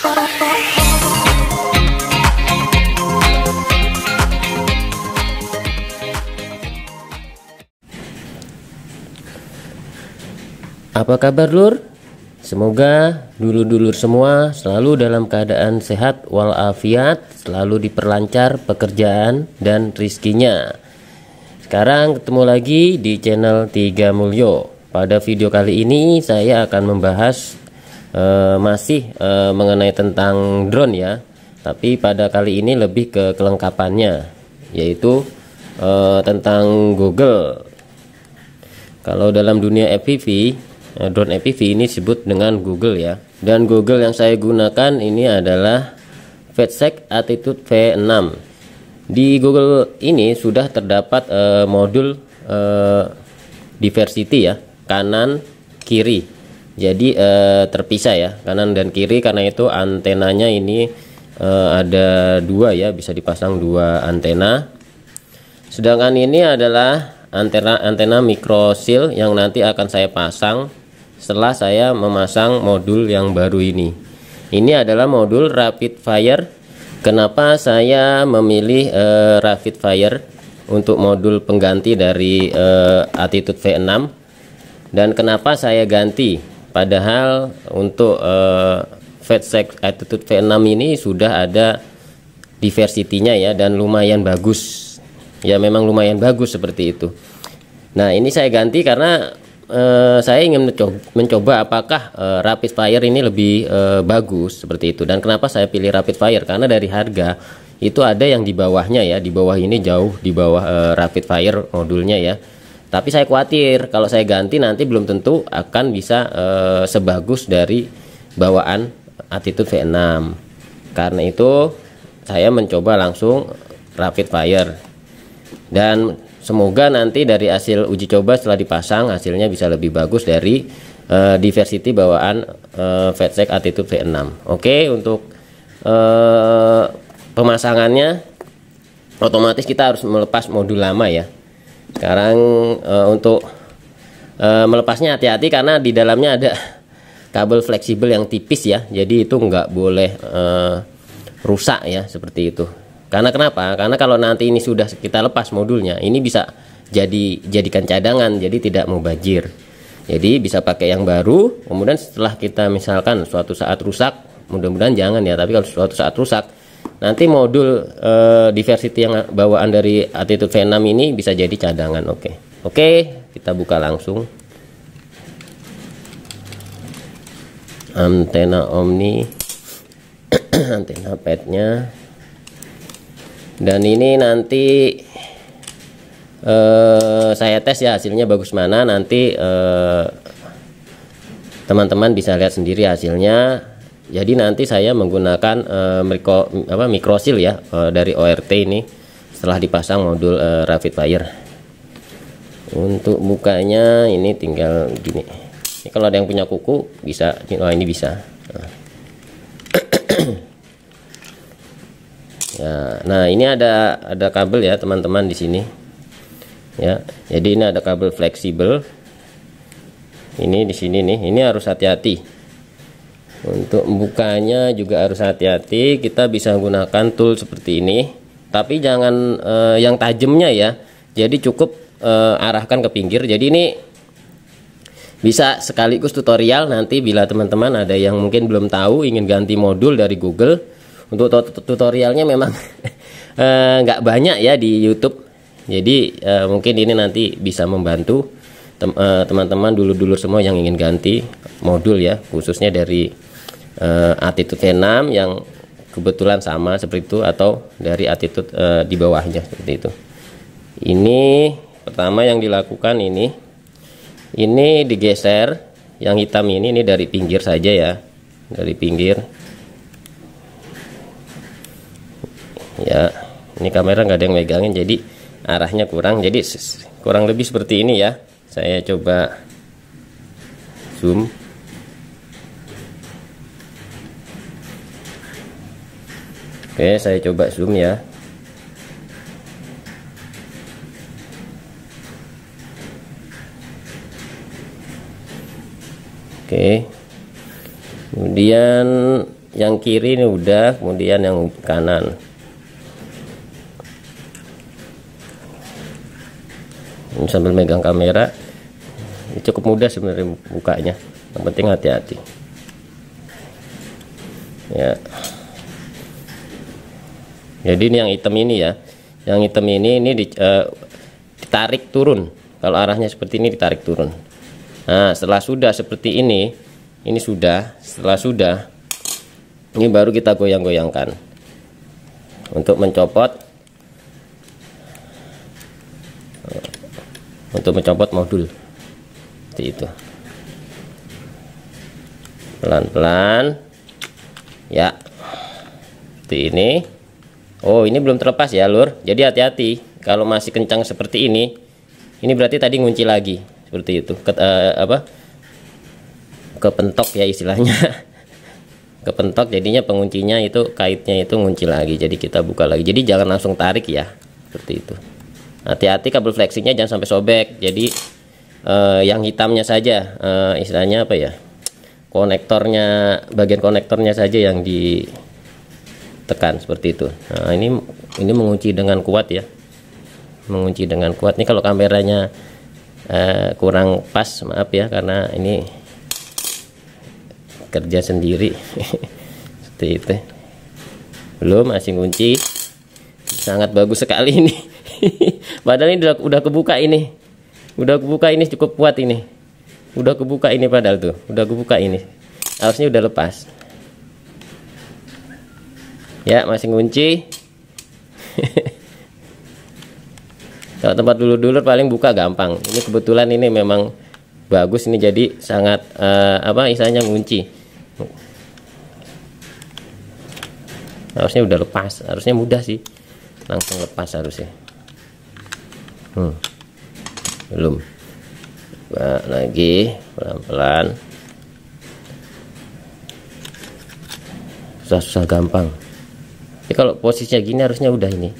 Apa kabar lur? Semoga dulur-dulur semua selalu dalam keadaan sehat walafiat, selalu diperlancar pekerjaan dan rizkinya. Sekarang ketemu lagi di channel 3 Mulyo. Pada video kali ini saya akan membahas masih mengenai tentang drone ya. Tapi pada kali ini lebih ke kelengkapannya, yaitu tentang Google. Kalau dalam dunia FPV, drone FPV ini disebut dengan Google ya. Dan Google yang saya gunakan ini adalah VetSec Attitude V6. Di Google ini sudah terdapat modul diversity ya, kanan kiri. Jadi terpisah ya, kanan dan kiri, karena itu antenanya ini ada dua ya, bisa dipasang dua antena. Sedangkan ini adalah antena microsil yang nanti akan saya pasang setelah saya memasang modul yang baru ini. Ini adalah modul rapid fire. Kenapa saya memilih rapid fire untuk modul pengganti dari Attitude V6, dan kenapa saya ganti padahal untuk VetSec Attitude V6 ini sudah ada diversity-nya ya, dan lumayan bagus ya, memang lumayan bagus seperti itu. Nah, ini saya ganti karena saya ingin mencoba apakah rapid fire ini lebih bagus seperti itu. Dan kenapa saya pilih rapid fire? Karena dari harga itu ada yang di bawahnya ya, di bawah ini, jauh di bawah rapid fire modulnya ya. Tapi saya khawatir kalau saya ganti nanti belum tentu akan bisa sebagus dari bawaan Attitude V6. Karena itu saya mencoba langsung rapid fire, dan semoga nanti dari hasil uji coba setelah dipasang hasilnya bisa lebih bagus dari diversity bawaan VetSec Attitude V6. Oke, untuk pemasangannya otomatis kita harus melepas modul lama ya. Sekarang untuk melepasnya hati-hati karena di dalamnya ada kabel fleksibel yang tipis ya. Jadi itu nggak boleh rusak ya, seperti itu. Karena kenapa? Karena kalau nanti ini sudah kita lepas modulnya, ini bisa jadikan cadangan, jadi tidak mubazir. Jadi bisa pakai yang baru. Kemudian setelah kita misalkan suatu saat rusak, mudah-mudahan jangan ya, tapi kalau suatu saat rusak, nanti modul diversity yang bawaan dari Attitude V6 ini bisa jadi cadangan. Oke, kita buka langsung antena Omni, antena padnya. Dan ini nanti saya tes ya, hasilnya bagus mana, nanti teman-teman bisa lihat sendiri hasilnya. Jadi nanti saya menggunakan microsil ya, dari ORT ini setelah dipasang modul rapid fire. Untuk bukanya ini tinggal gini. Ini kalau ada yang punya kuku bisa, oh ini bisa. Ya, nah ini ada kabel ya teman-teman di sini. Ya, jadi ini ada kabel fleksibel. Ini di sini nih, ini harus hati-hati. Untuk membukanya juga harus hati-hati. Kita bisa menggunakan tool seperti ini, tapi jangan yang tajamnya ya. Jadi cukup arahkan ke pinggir. Jadi ini bisa sekaligus tutorial nanti bila teman-teman ada yang mungkin belum tahu ingin ganti modul dari Google. Untuk tutorialnya memang nggak banyak ya di YouTube. Jadi mungkin ini nanti bisa membantu teman-teman dulur-dulur semua yang ingin ganti modul ya, khususnya dari Attitude V6 yang kebetulan sama seperti itu, atau dari Attitude di bawahnya seperti itu. Ini pertama yang dilakukan ini digeser, yang hitam ini dari pinggir saja ya, dari pinggir. Ya, ini kamera nggak ada yang megangin, jadi arahnya kurang, jadi kurang lebih seperti ini ya. Saya coba zoom. Oke, saya coba zoom ya. Oke, kemudian yang kiri ini udah, kemudian yang kanan. Ini sambil megang kamera, ini cukup mudah sebenarnya bukanya, yang penting hati-hati ya. Jadi ini yang hitam ini ya, yang hitam ini ditarik turun. Kalau arahnya seperti ini ditarik turun. Nah, setelah sudah seperti ini setelah sudah, ini baru kita goyang-goyangkan untuk mencopot modul seperti itu. Pelan-pelan ya, seperti ini. Oh, ini belum terlepas ya lur, jadi hati-hati kalau masih kencang seperti ini berarti tadi ngunci lagi seperti itu. Kepentok ya istilahnya. Kepentok, jadinya penguncinya itu, kaitnya itu ngunci lagi, jadi kita buka lagi. Jadi jangan langsung tarik ya, seperti itu. Hati-hati kabel fleksinya jangan sampai sobek. Jadi yang hitamnya saja, istilahnya apa ya, konektornya, bagian konektornya saja yang ditekan seperti itu. Nah, ini mengunci dengan kuat ya, mengunci dengan kuat. Ini kalau kameranya kurang pas, maaf ya, karena ini kerja sendiri. Seperti itu. Belum, masih ngunci. Sangat bagus sekali ini. Padahal ini udah kebuka ini. Udah kebuka ini, cukup kuat ini. Udah kebuka ini padahal tuh. Udah kebuka ini. Harusnya udah lepas. Ya, masih ngunci. Kalau tempat dulur-dulur paling buka gampang. Ini kebetulan ini memang bagus ini, jadi sangat istilahnya ngunci. Harusnya udah lepas, harusnya mudah sih, langsung lepas harusnya. Belum. Buka lagi pelan-pelan. Susah-susah gampang. Tapi kalau posisinya gini harusnya udah ini.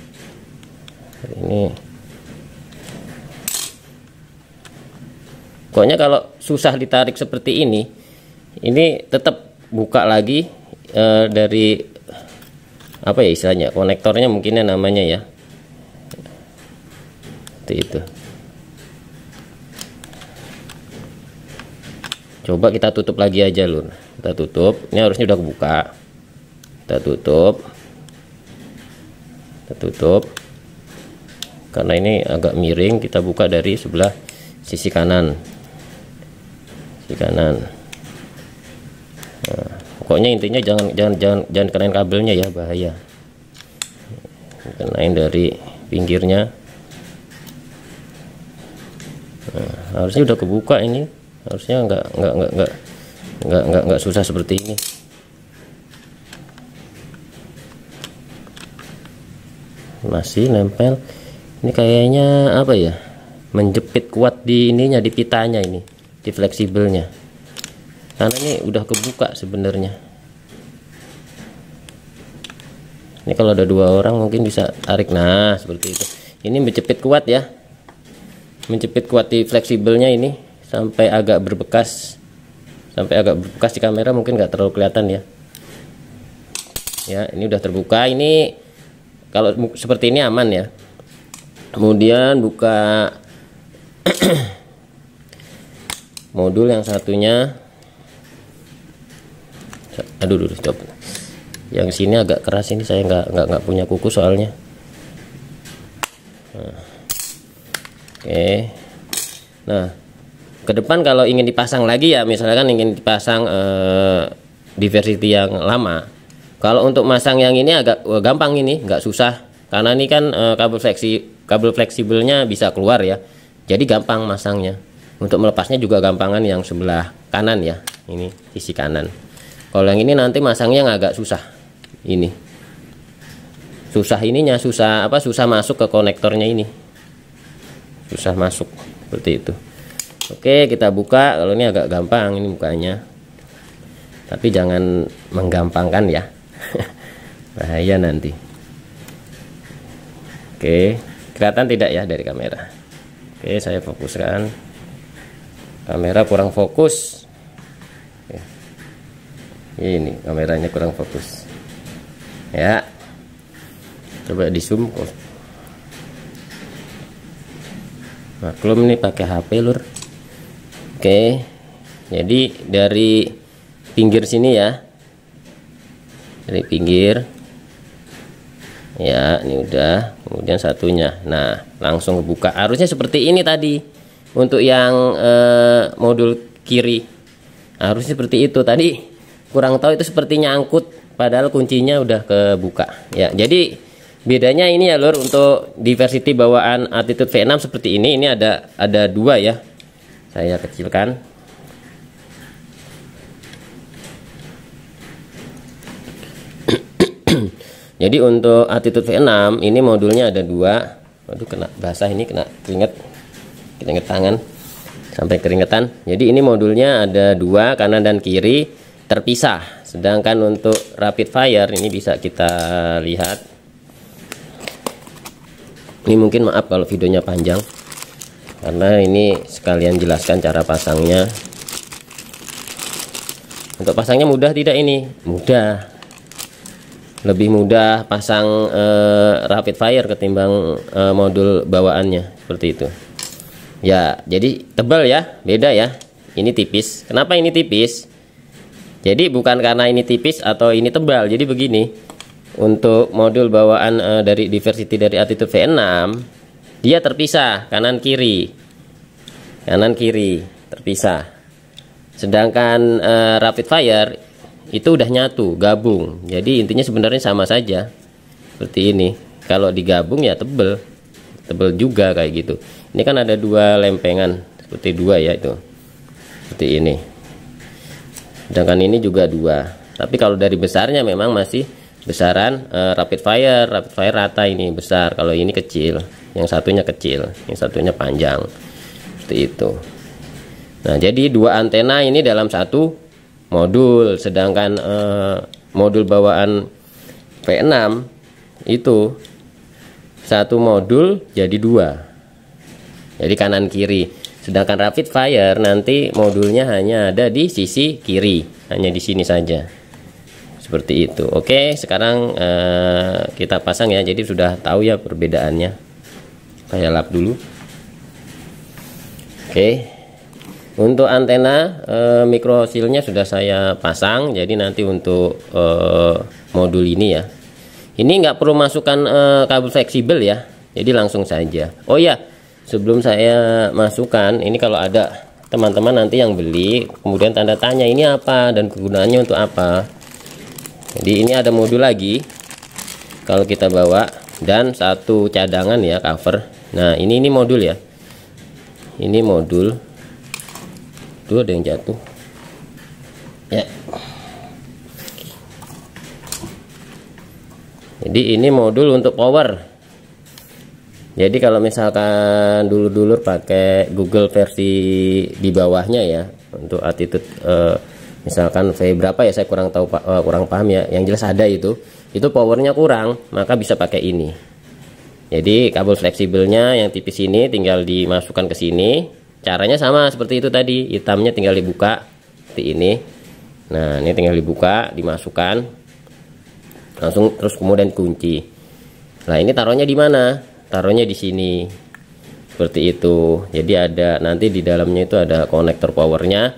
Pokoknya kalau susah ditarik seperti ini tetap buka lagi dari apa ya istilahnya, konektornya mungkinnya namanya ya, seperti itu. Coba kita tutup lagi aja lur, kita tutup. Ini harusnya udah kebuka. Kita tutup karena ini agak miring, kita buka dari sebelah sisi kanan. Nah, pokoknya intinya jangan kenain kabelnya ya, bahaya. Kenain dari pinggirnya. Nah, harusnya udah kebuka ini, harusnya nggak susah seperti ini. Masih nempel. Ini kayaknya apa ya, menjepit kuat di ininya, di pitanya ini, di fleksibelnya, karena ini udah kebuka sebenarnya. Ini kalau ada dua orang mungkin bisa tarik. Nah, seperti itu. Ini menjepit kuat ya, menjepit kuat di fleksibelnya ini sampai agak berbekas, di kamera mungkin nggak terlalu kelihatan ya. Ya, ini udah terbuka. Ini kalau seperti ini aman ya. Kemudian buka modul yang satunya. Aduh, stop. Yang sini agak keras, ini saya nggak punya kuku soalnya. Nah. Oke. Nah, ke depan kalau ingin dipasang lagi ya, misalkan ingin dipasang di versi yang lama. Kalau untuk masang yang ini agak gampang, ini nggak susah karena ini kan kabel fleksibelnya bisa keluar ya, jadi gampang masangnya. Untuk melepasnya juga gampangan yang sebelah kanan ya, ini sisi kanan. Kalau yang ini nanti masangnya agak susah, ini susah ininya, susah masuk ke konektornya, ini susah masuk seperti itu. Oke, kita buka. Kalau ini agak gampang ini bukanya, tapi jangan menggampangkan ya. Bahaya nanti. Oke, kelihatan tidak ya dari kamera? Oke, saya fokuskan. Kamera kurang fokus. Oke. Ini kameranya kurang fokus ya, coba di zoom. Maklum nih pakai HP lur. Oke, jadi dari pinggir sini ya, dari pinggir ya, ini udah. Kemudian satunya, nah langsung kebuka. Harusnya seperti ini tadi untuk yang modul kiri, harusnya seperti itu tadi. Kurang tahu itu seperti nyangkut, padahal kuncinya udah kebuka ya. Jadi bedanya ini ya lur, untuk diversity bawaan Attitude V6 seperti ini ada dua ya. Saya kecilkan. Jadi untuk Attitude V6 ini modulnya ada dua. Waduh, kena basah ini, kena keringet tangan sampai keringetan. Jadi ini modulnya ada dua, kanan dan kiri terpisah. Sedangkan untuk rapid fire ini bisa kita lihat. Ini mungkin maaf kalau videonya panjang, karena ini sekalian jelaskan cara pasangnya. Untuk pasangnya mudah tidak ini? Mudah. Lebih mudah pasang rapid fire ketimbang modul bawaannya, seperti itu ya. Jadi tebal ya, beda ya. Ini tipis. Kenapa ini tipis? Jadi bukan karena ini tipis atau ini tebal. Jadi begini, untuk modul bawaan dari Diversity dari Attitude V6, dia terpisah kanan kiri terpisah. Sedangkan rapid fire itu udah nyatu, gabung. Jadi intinya sebenarnya sama saja, seperti ini. Kalau digabung ya tebel juga kayak gitu. Ini kan ada dua lempengan, seperti dua ya, itu seperti ini. Sedangkan ini juga dua. Tapi kalau dari besarnya memang masih besaran rapid fire rata, ini besar. Kalau ini kecil, yang satunya kecil, yang satunya panjang, seperti itu. Nah, jadi dua antena ini dalam satu modul. Sedangkan modul bawaan V6 itu satu modul jadi dua, jadi kanan kiri. Sedangkan rapid fire nanti modulnya hanya ada di sisi kiri, hanya di sini saja, seperti itu. Oke, sekarang kita pasang ya. Jadi sudah tahu ya perbedaannya. Saya lap dulu. Oke, untuk antena microsealnya sudah saya pasang. Jadi nanti untuk modul ini ya, ini nggak perlu masukkan kabel fleksibel ya, jadi langsung saja. Oh ya, sebelum saya masukkan ini, kalau ada teman-teman nanti yang beli kemudian tanda tanya ini apa dan kegunaannya untuk apa. Jadi ini ada modul lagi kalau kita bawa, dan satu cadangan ya, cover. Nah ini modul ya, ini modul. Tuh ada yang jatuh ya. Jadi ini modul untuk power. Jadi kalau misalkan dulu pakai Google versi di bawahnya ya, untuk Attitude misalkan V berapa ya, saya kurang tahu, kurang paham ya. Yang jelas ada itu powernya kurang, maka bisa pakai ini. Jadi kabel fleksibelnya yang tipis ini tinggal dimasukkan ke sini. Caranya sama seperti itu tadi, hitamnya tinggal dibuka seperti ini. Nah ini tinggal dibuka, dimasukkan langsung, terus kemudian kunci. Nah ini taruhnya di mana? Taruhnya di sini, seperti itu. Jadi ada nanti di dalamnya itu ada konektor powernya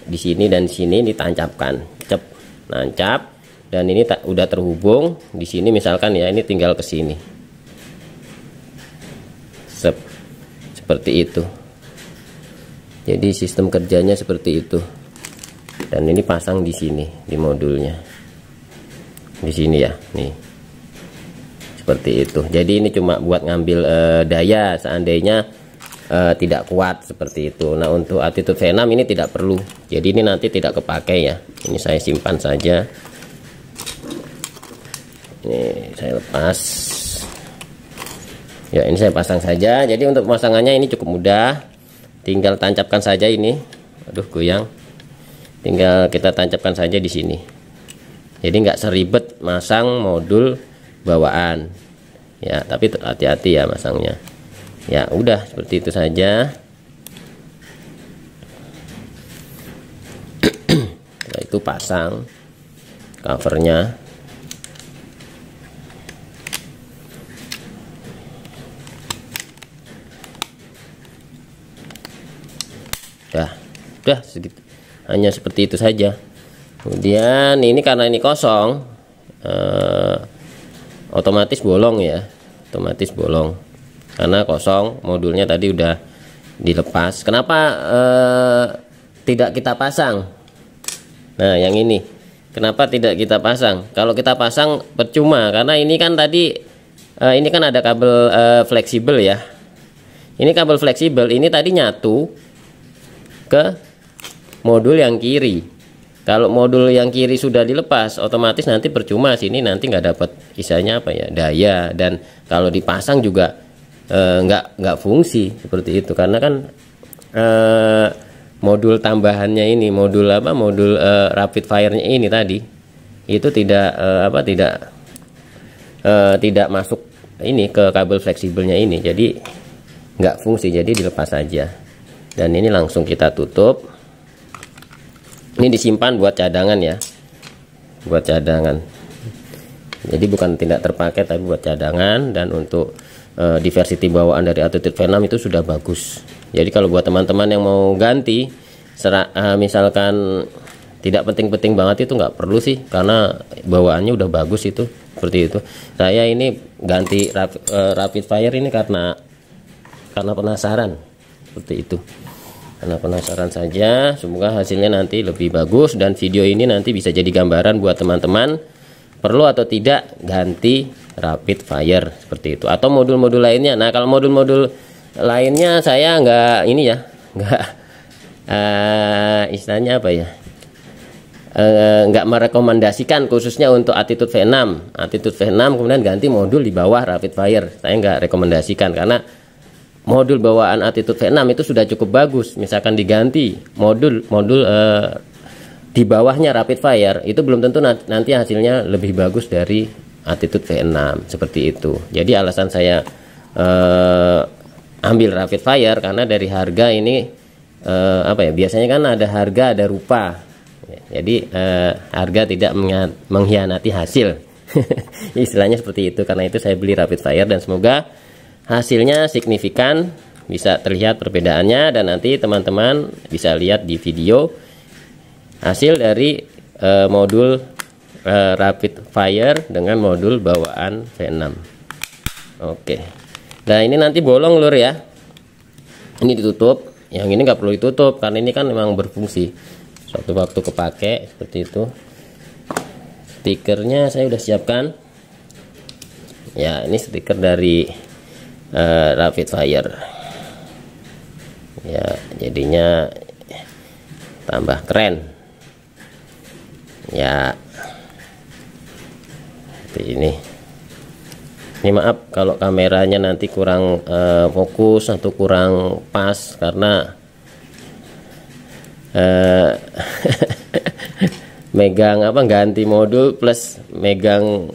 di sini dan di sini ditancapkan, cep, nancap, dan ini udah terhubung di sini. Misalkan ya, ini tinggal ke sini, seperti itu. Jadi sistem kerjanya seperti itu. Dan ini pasang di sini, di modulnya, di sini ya, nih, seperti itu. Jadi ini cuma buat ngambil daya seandainya tidak kuat, seperti itu. Nah untuk Attitude V6 ini tidak perlu, jadi ini nanti tidak kepakai ya. Ini saya simpan saja. Ini saya lepas ya, ini saya pasang saja. Jadi untuk pemasangannya ini cukup mudah, tinggal tancapkan saja ini. Aduh goyang. Tinggal kita tancapkan saja di sini. Jadi nggak seribet masang modul bawaan ya, tapi hati-hati ya masangnya. Ya udah seperti itu saja. Setelah itu pasang. covernya. Udah segitu, hanya seperti itu saja. Kemudian ini karena ini kosong, otomatis bolong ya, otomatis bolong karena kosong, modulnya tadi udah dilepas. Kenapa tidak kita pasang? Nah, yang ini kenapa tidak kita pasang? Kalau kita pasang percuma, karena ini kan tadi ini kan ada kabel fleksibel ya. Ini kabel fleksibel ini tadi nyatu ke modul yang kiri. Kalau modul yang kiri sudah dilepas, otomatis nanti percuma, sini nanti nggak dapat isanya apa ya, daya, dan kalau dipasang juga nggak fungsi seperti itu, karena kan modul tambahannya ini, modul rapid fire-nya ini tadi itu tidak masuk ini ke kabel fleksibelnya ini, jadi nggak fungsi, jadi dilepas saja. Dan ini langsung kita tutup. Ini disimpan buat cadangan ya, buat cadangan. Jadi bukan tidak terpakai tapi buat cadangan, dan untuk diversity bawaan dari Attitude V6 itu sudah bagus. Jadi kalau buat teman-teman yang mau ganti, misalkan tidak penting-penting banget, itu nggak perlu sih, karena bawaannya udah bagus itu, seperti itu. Saya ini ganti rapid fire ini karena penasaran, seperti itu. Karena penasaran saja, semoga hasilnya nanti lebih bagus, dan video ini nanti bisa jadi gambaran buat teman-teman perlu atau tidak ganti rapid fire seperti itu, atau modul-modul lainnya. Nah, kalau modul-modul lainnya saya nggak ini ya, nggak istilahnya apa ya, nggak merekomendasikan khususnya untuk Attitude V6. Attitude V6 kemudian ganti modul di bawah rapid fire, saya nggak rekomendasikan, karena modul bawaan Attitude V6 itu sudah cukup bagus. Misalkan diganti modul di bawahnya rapid fire, itu belum tentu nanti hasilnya lebih bagus dari Attitude V6 seperti itu. Jadi alasan saya ambil rapid fire karena dari harga ini biasanya kan ada harga ada rupa. Jadi harga tidak mengkhianati hasil. Istilahnya seperti itu. Karena itu saya beli rapid fire, dan semoga hasilnya signifikan, bisa terlihat perbedaannya, dan nanti teman-teman bisa lihat di video hasil dari modul rapid fire dengan modul bawaan V6. Oke. Nah, ini nanti bolong lur ya. Ini ditutup, yang ini nggak perlu ditutup karena ini kan memang berfungsi. Suatu waktu kepake seperti itu. Stikernya saya udah siapkan. Ya, ini stiker dari rapid fire ya, jadinya tambah keren ya, seperti ini. Ini maaf kalau kameranya nanti kurang fokus atau kurang pas, karena megang ganti modul plus megang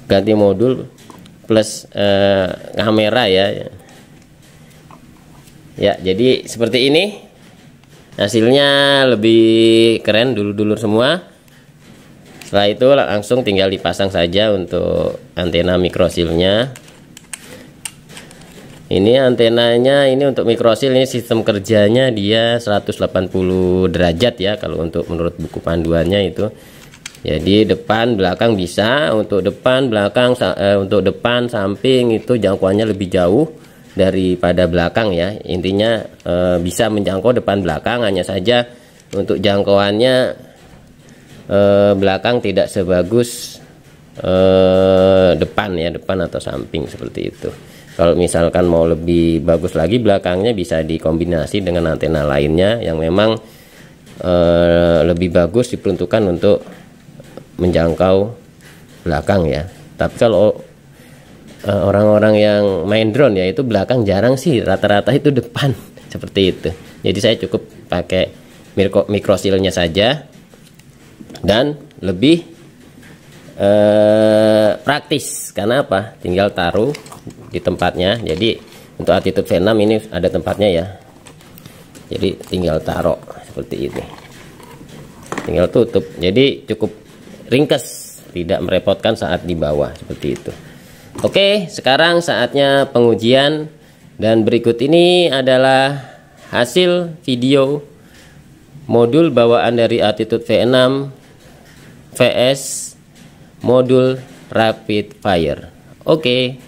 ganti modul plus kamera ya. Ya, jadi seperti ini hasilnya, lebih keren dulur-dulur semua. Setelah itu langsung tinggal dipasang saja untuk antena microshieldnya. Ini antenanya, ini untuk microshield, ini sistem kerjanya dia 180 derajat ya kalau untuk menurut buku panduannya itu. Jadi depan belakang bisa, untuk depan belakang untuk depan samping itu jangkauannya lebih jauh daripada belakang ya. Intinya bisa menjangkau depan belakang, hanya saja untuk jangkauannya belakang tidak sebagus depan ya, depan atau samping seperti itu. Kalau misalkan mau lebih bagus lagi, belakangnya bisa dikombinasi dengan antena lainnya yang memang lebih bagus diperuntukkan untuk menjangkau belakang ya. Tapi kalau orang-orang yang main drone ya, itu belakang jarang sih, rata-rata itu depan seperti itu. Jadi saya cukup pakai microshieldnya saja, dan lebih praktis. Karena apa? Tinggal taruh di tempatnya. Jadi untuk Attitude V6 ini ada tempatnya ya, jadi tinggal taruh seperti ini. tinggal tutup. Jadi cukup ringkas, tidak merepotkan saat di bawah seperti itu. Oke, sekarang saatnya pengujian, dan berikut ini adalah hasil video modul bawaan dari Altitude V6 vs modul Rapid Fire. Oke.